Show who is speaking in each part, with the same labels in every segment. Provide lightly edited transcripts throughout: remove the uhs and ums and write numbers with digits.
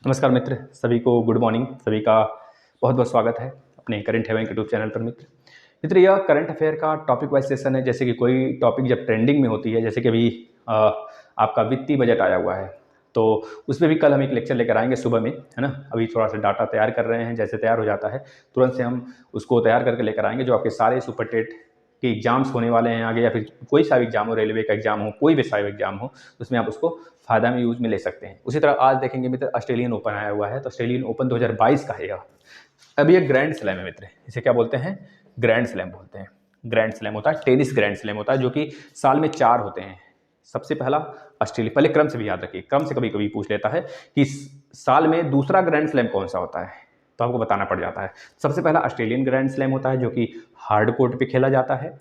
Speaker 1: नमस्कार मित्र, सभी को गुड मॉर्निंग। सभी का बहुत बहुत स्वागत है अपने करंट अफेयर यूट्यूब चैनल पर। मित्र यह करंट अफेयर का टॉपिक वाइज सेशन है। जैसे कि कोई टॉपिक जब ट्रेंडिंग में होती है, जैसे कि अभी आपका वित्तीय बजट आया हुआ है, तो उस पर भी कल हम एक लेक्चर लेकर आएंगे सुबह में, है ना। अभी थोड़ा सा डाटा तैयार कर रहे हैं, जैसे तैयार हो जाता है तुरंत से हम उसको तैयार करके लेकर आएंगे। जो आपके सारे सुपर टेट के एग्जाम्स होने वाले हैं आगे, या फिर कोई सा भी एग्जाम हो, रेलवे का एग्जाम हो, कोई भी सा एग्जाम हो, उसमें आप उसको फायदा में यूज में ले सकते हैं। उसी तरह आज देखेंगे मित्र, ऑस्ट्रेलियन ओपन आया हुआ है, तो ऑस्ट्रेलियन ओपन 2022 का है यह। अब ये ग्रैंड स्लैम है मित्र, इसे क्या बोलते हैं? ग्रैंड स्लैम बोलते हैं। ग्रैंड स्लैम होता है, टेनिस ग्रैंड स्लैम होता है, जो कि साल में 4 होते हैं। सबसे पहला ऑस्ट्रेलिया, पहले क्रम से भी याद रखिए, क्रम से कभी कभी पूछ लेता है कि साल में दूसरा ग्रैंड स्लैम कौन सा होता है, तो आपको बताना पड़ जाता है। सबसे पहला ऑस्ट्रेलियन ग्रैंड स्लैम होता है, जो कि हार्ड कोर्ट पे खेला जाता है।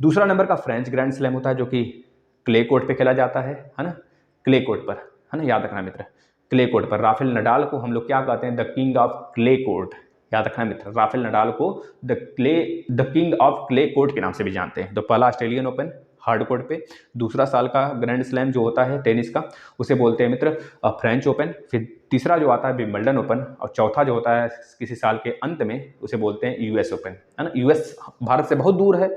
Speaker 1: दूसरा नंबर का फ्रेंच ग्रैंड स्लैम होता है, जो कि क्ले कोर्ट पे खेला जाता है ना, क्ले कोर्ट पर, है ना, याद रखना मित्र। क्ले कोर्ट पर राफेल नडाल को हम लोग क्या कहते हैं? The king of clay court. याद रखना मित्र, राफेल नडाल को the king of clay court के नाम से भी जानते हैं। तो पहला ऑस्ट्रेलियन ओपन हार्ड कोर्ट पे, दूसरा साल का ग्रैंड स्लैम जो होता है टेनिस का, उसे बोलते हैं मित्र फ्रेंच ओपन। फिर तीसरा जो आता है विंबलडन ओपन, और चौथा जो होता है किसी साल के अंत में, उसे बोलते हैं यूएस ओपन, है ना। यूएस भारत से बहुत दूर है,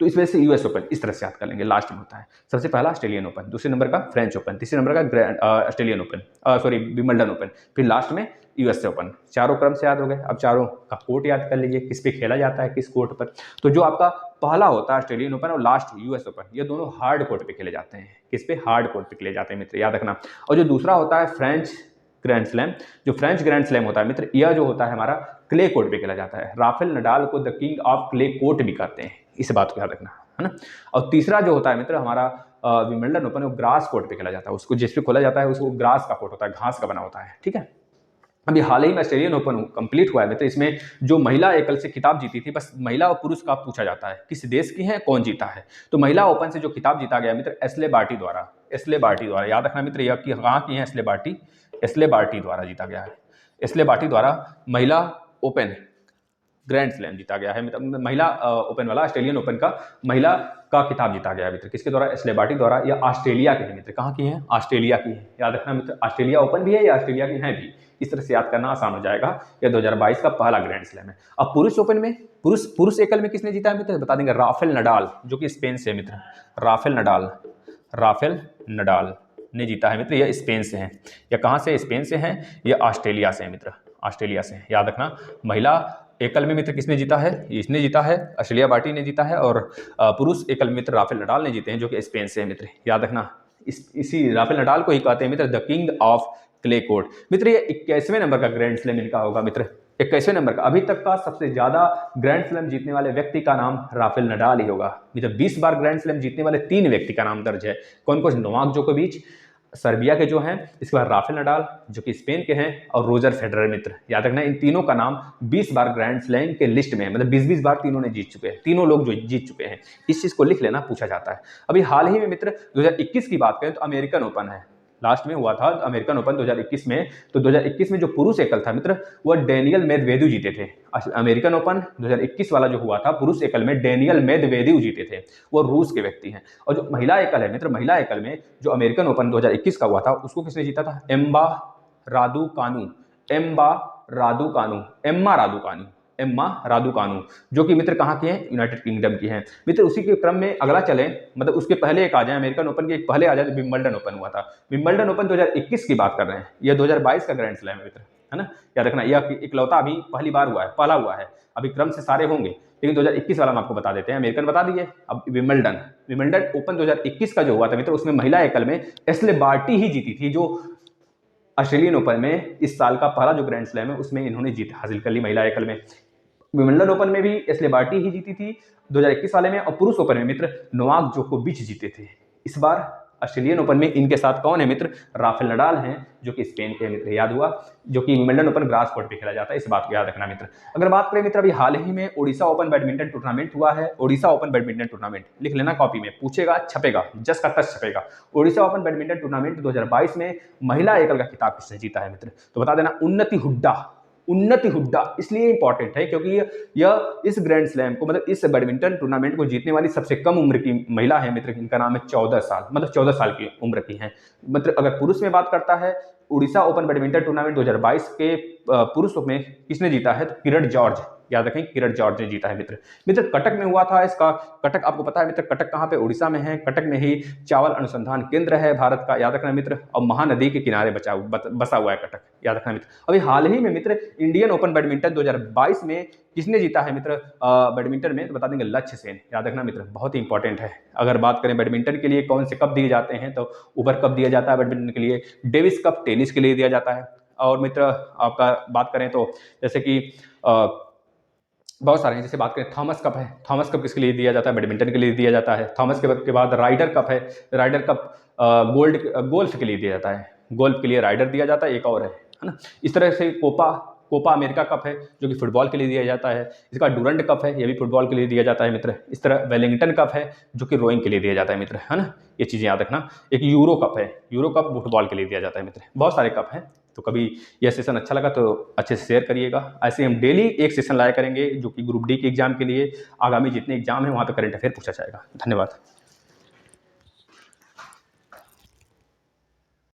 Speaker 1: तो इस वजह से यूएस ओपन इस तरह से याद कर लेंगे, लास्ट में होता है। सबसे पहला ऑस्ट्रेलियन ओपन, दूसरे नंबर का फ्रेंच ओपन, तीसरे नंबर का grand Australian open, sorry Wimbledon open, फिर लास्ट में यूएस ओपन। चारों क्रम से याद हो गए। अब चारों का कोर्ट याद कर लीजिए, किस पे खेला जाता है, किस कोर्ट पर। तो जो आपका पहला होता है ऑस्ट्रेलियन ओपन और लास्ट यूएस ओपन, ये दोनों हार्ड कोर्ट पे खेले जाते हैं। किस पे? हार्ड कोर्ट पे खेले जाते हैं मित्र, याद रखना। और जो दूसरा होता है फ्रेंच ग्रैंड स्लैम, जो फ्रेंच ग्रैंड स्लैम होता है मित्र, यह जो होता है हमारा क्ले कोर्ट पे खेला जाता है। राफेल नडाल को the king of clay court भी कहते हैं, इस बात को याद रखना, है ना। और तीसरा जो होता है मित्र हमारा विंबलडन ओपन, वो ग्रास कोर्ट पे खेला जाता है। उसको जिस पे खोला जाता है उसको ग्रास का कोर्ट होता है, घास का बना होता है, ठीक है। अभी हाल ही में ऑस्ट्रेलियन ओपन कंप्लीट हुआ है मित्र। इसमें जो महिला एकल से खिताब जीती थी, बस महिला और पुरुष का पूछा जाता है किस देश की है, कौन जीता है। तो महिला ओपन से जो खिताब जीता गया मित्र, एस्ले बार्टी द्वारा, एस्ले बार्टी द्वारा, याद रखना मित्र, यह कहाँ की है? एस्ले बार्टी, एस्ले बार्टी द्वारा जीता गया है। एस्ले बार्टी द्वारा महिला ओपन ग्रैंड स्लैम जीता गया है। मतलब महिला ओपन वाला ऑस्ट्रेलियन ओपन का महिला का खिताब जीता गया है मित्र, किसके द्वारा? एस्ले बार्टी द्वारा। या ऑस्ट्रेलिया के है मित्र, कहाँ की है? ऑस्ट्रेलिया की है। याद रखना मित्र, ऑस्ट्रेलिया ओपन भी है या ऑस्ट्रेलिया की है भी, इस तरह से याद करना आसान हो जाएगा। यह 2022 का पहला ग्रैंड स्लैम है। अब पुरुष ओपन में, पुरुष एकल में किसने जीता है मित्र? बता देंगे, राफेल नडाल, जो कि स्पेन से है मित्र। राफेल नडाल, राफेल नडाल ने जीता है मित्र। यह स्पेन से है। यह कहाँ से? स्पेन से है। यह ऑस्ट्रेलिया से है मित्र, ऑस्ट्रेलिया से है। याद रखना, महिला एकल में मित्र किसने जीता है? इसने जीता है, ऑस्ट्रेलिया बार्टी ने जीता है। और पुरुष एकल मित्र राफेल नडाल ने जीते हैं, जो कि स्पेन से है मित्र। याद रखना, इसी राफेल नडाल को ही कहते हैं मित्र the king of clay court. मित्र ये 21वें नंबर का ग्रैंड स्लैम इनका होगा मित्र, 21वें नंबर का। अभी तक का सबसे ज्यादा ग्रैंड स्लैम जीतने वाले व्यक्ति का नाम राफेल नडाल ही होगा मित्र। 20 बार ग्रैंड स्लैम जीतने वाले 3 व्यक्ति का नाम दर्ज है। कौन कौन? नोवाक जोकोविच सर्बिया के जो हैं, इसके बाद राफेल नडाल जो कि स्पेन के हैं, और रोजर फेडरर मित्र। याद रखना, इन तीनों का नाम 20 बार ग्रैंड स्लैम के लिस्ट में है, मतलब 20-20 बार तीनों ने जीत चुके हैं, तीनों लोग जो जीत चुके हैं। इस चीज को लिख लेना, पूछा जाता है। अभी हाल ही में मित्र 2021 की बात करें तो अमेरिकन ओपन है, लास्ट में हुआ था अमेरिकन ओपन 2021 में। तो 2021 में जो पुरुष एकल था मित्र, वह डेनियल मेदवेदेव जीते थे। अमेरिकन ओपन 2021 वाला जो हुआ था पुरुष एकल में, डेनियल मेदवेदेव जीते थे, वो रूस के व्यक्ति हैं। और जो महिला एकल है मित्र, महिला एकल में जो अमेरिकन ओपन 2021 का हुआ था, उसको किसने जीता था? Emma Raducanu, Emma Raducanu, Emma Raducanu, Emma Raducanu, जो कि मित्र कहाँ की हैं? यूनाइटेड किंगडम की हैं मित्र। उसी के क्रम में अगला चले, मतलब उसके पहले एक आ जाए, अमेरिकन ओपन के एक पहले आ जाए तो विंबलडन ओपन हुआ था। विंबलडन ओपन 2021 की बात कर रहे हैं, यह 2022 का ग्रैंड स्लैम है मित्र, है ना। याद रखना, यह इकलौता अभी पहली बार हुआ है, पहला हुआ है। अभी क्रम से सारे होंगे, लेकिन 2021 वाला हम आपको बता देते हैं। अमेरिकन बता दिए, अब विंबलडन, विंबलडन ओपन 2021 का जो हुआ था मित्र, उसमें महिला एकल में एस्ले बार्टी ही जीती थी, जो ऑस्ट्रेलियन ओपन में इस साल का पहला जो ग्रैंड स्लैम है उसमें इन्होंने जीत हासिल कर ली महिला एकल में। विंबलडन ओपन में भी एस्ले बार्टी ही जीती थी 2021 वाले में, और पुरुष ओपन में मित्र नोवाक जोकोविच जीते थे। इस बार ऑस्ट्रेलियन ओपन में इनके साथ कौन है मित्र? राफेल नडाल हैं, जो कि स्पेन के मित्र। याद हुआ, जो कि विंबलडन ओपन ग्रास कोर्ट पे खेला जाता है, इस बात को याद रखना मित्र। अगर बात करें मित्र, अभी हाल ही में ओडिशा ओपन बैडमिंटन टूर्नामेंट हुआ है। ओडिशा ओपन बैडमिंटन टूर्नामेंट लिख लेना कॉपी में, पूछेगा, छपेगा, जस का तस छपेगा। ओडिशा ओपन बैडमिंटन टूर्नामेंट 2022 में महिला एकल का खिताब किसने जीता है मित्र? तो बता देना, उन्नति हुड्डा, उन्नति हुड्डा इसलिए इंपॉर्टेंट है क्योंकि यह इस ग्रैंड स्लैम को, मतलब इस बैडमिंटन टूर्नामेंट को जीतने वाली सबसे कम उम्र की महिला है मित्र। इनका नाम है 14 साल, मतलब 14 साल की उम्र की है। मतलब अगर पुरुष में बात करता है, उड़ीसा ओपन बैडमिंटन टूर्नामेंट 2022 के पुरुषों में किसने जीता है, तो किरण जॉर्ज, याद रखें किरण जॉर्ज ने जीता है मित्र। कटक में हुआ था इसका। कटक आपको पता है मित्र, कटक कहाँ पे, उड़ीसा में है। कटक में ही चावल अनुसंधान केंद्र है भारत का, याद रखना मित्र। और महानदी के किनारे बसा हुआ है कटक, याद रखना मित्र। अभी हाल ही में मित्र इंडियन ओपन बैडमिंटन 2022 में किसने जीता है मित्र बैडमिंटन में, तो बता देंगे लक्ष्य सेन, याद रखना मित्र, बहुत ही इंपॉर्टेंट है। अगर बात करें बैडमिंटन के लिए कौन से कप दिए जाते हैं, तो उबर कप दिया जाता है बैडमिंटन के लिए, डेविस कप टेनिस के लिए दिया जाता है। और मित्र आपका बात करें तो जैसे कि बहुत सारे हैं, जैसे बात करें थॉमस कप है, थॉमस कप किसके लिए दिया जाता है, बैडमिंटन के लिए दिया जाता है। थॉमस के बाद राइडर कप है, राइडर कप गोल्फ के लिए दिया जाता है, गोल्फ के लिए राइडर दिया जाता है, एक और है ना। इस तरह से कोपा अमेरिका कप है जो कि फुटबॉल के लिए दिया जाता है। इसका डूरंड कप है, ये भी फुटबॉल के लिए दिया जाता है मित्र। इस तरह वेलिंगटन कप है जो कि रोइंग के लिए दिया जाता है मित्र, है ना। ये चीज़ें याद रखना। एक यूरो कप है, यूरो कप फुटबॉल के लिए दिया जाता है मित्र। बहुत सारे कप हैं। तो कभी यह सेशन अच्छा लगा तो अच्छे से शेयर करिएगा। ऐसे हम डेली एक सेशन लाया करेंगे जो कि ग्रुप डी के एग्जाम के लिए, आगामी जितने एग्जाम है वहाँ पे करंट अफेयर पूछा जाएगा। धन्यवाद।